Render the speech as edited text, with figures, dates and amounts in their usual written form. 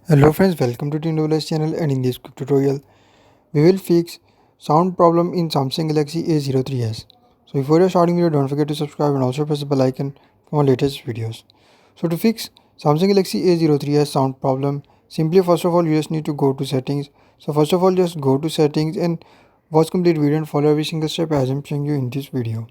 Hello friends, welcome to TNWS channel, and in this quick tutorial we will fix sound problem in Samsung Galaxy A03s. So before you starting video, don't forget to subscribe and also press the bell icon for my latest videos. So to fix Samsung Galaxy A03s sound problem, simply first of all you just need to go to settings. So first of all just go to settings and watch complete video and follow every single step as I'm showing you in this video.